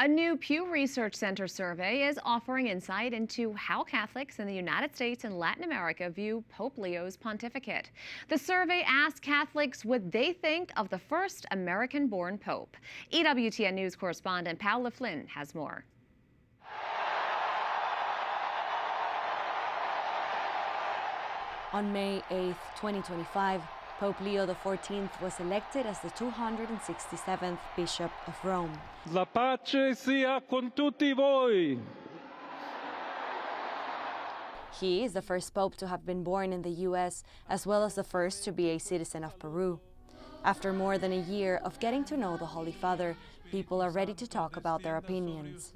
A new Pew Research Center survey is offering insight into how Catholics in the United States and Latin America view Pope Leo's pontificate. The survey asked Catholics what they think of the first American-born pope. EWTN News correspondent Paula Flynn has more. On May 8, 2025, Pope Leo XIV was elected as the 267th Bishop of Rome. La pace sia con tutti voi. He is the first pope to have been born in the U.S., as well as the first to be a citizen of Peru. After more than a year of getting to know the Holy Father, people are ready to talk about their opinions.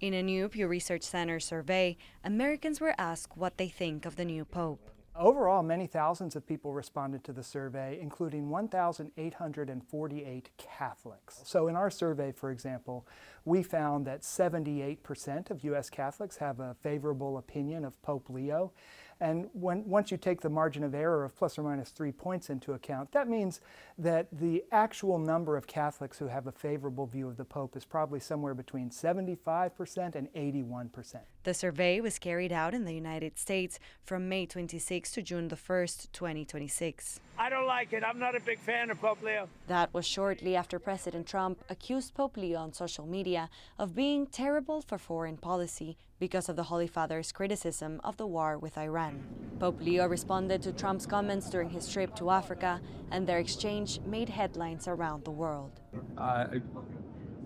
In a new Pew Research Center survey, Americans were asked what they think of the new pope. Overall, many thousands of people responded to the survey, including 1,848 Catholics. So in our survey, for example, we found that 78% of U.S. Catholics have a favorable opinion of Pope Leo. And once you take the margin of error of plus or minus 3 points into account, that means that the actual number of Catholics who have a favorable view of the Pope is probably somewhere between 75% and 81%. The survey was carried out in the United States from May 26 to June 1st, 2026. I don't like it. I'm not a big fan of Pope Leo. That was shortly after President Trump accused Pope Leo on social media of being terrible for foreign policy because of the Holy Father's criticism of the war with Iran. Pope Leo responded to Trump's comments during his trip to Africa, and their exchange made headlines around the world. I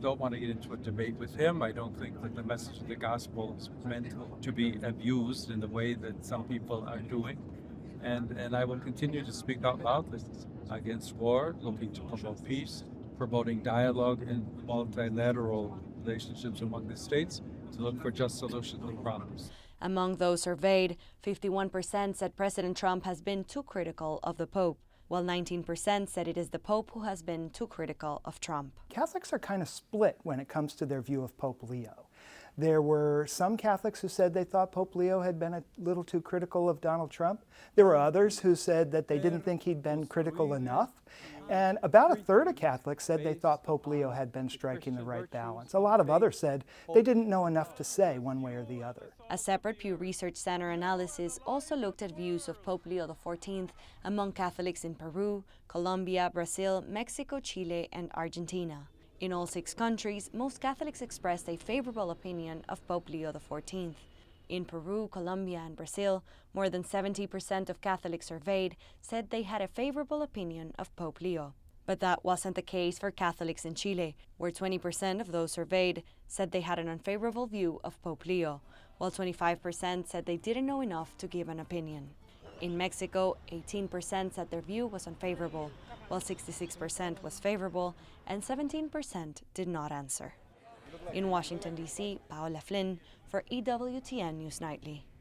don't want to get into a debate with him. I don't think that the message of the gospel is meant to be abused in the way that some people are doing. And I will continue to speak out loudly against war, looking to promote peace, promoting dialogue and multilateral relationships among the states, to look for just solutions to problems. Among those surveyed, 51% said President Trump has been too critical of the Pope, while 19% said it is the Pope who has been too critical of Trump. Catholics are kind of split when it comes to their view of Pope Leo. There were some Catholics who said they thought Pope Leo had been a little too critical of Donald Trump. There were others who said that they didn't think he'd been critical enough. And about a third of Catholics said they thought Pope Leo had been striking the right balance. A lot of others said they didn't know enough to say one way or the other. A separate Pew Research Center analysis also looked at views of Pope Leo XIV among Catholics in Peru, Colombia, Brazil, Mexico, Chile, and Argentina. In all 6 countries, most Catholics expressed a favorable opinion of Pope Leo XIV. In Peru, Colombia, and Brazil, more than 70% of Catholics surveyed said they had a favorable opinion of Pope Leo. But that wasn't the case for Catholics in Chile, where 20% of those surveyed said they had an unfavorable view of Pope Leo, while 25% said they didn't know enough to give an opinion. In Mexico, 18% said their view was unfavorable, while 66% was favorable, and 17% did not answer. In Washington, D.C., Paula Flynn for EWTN News Nightly.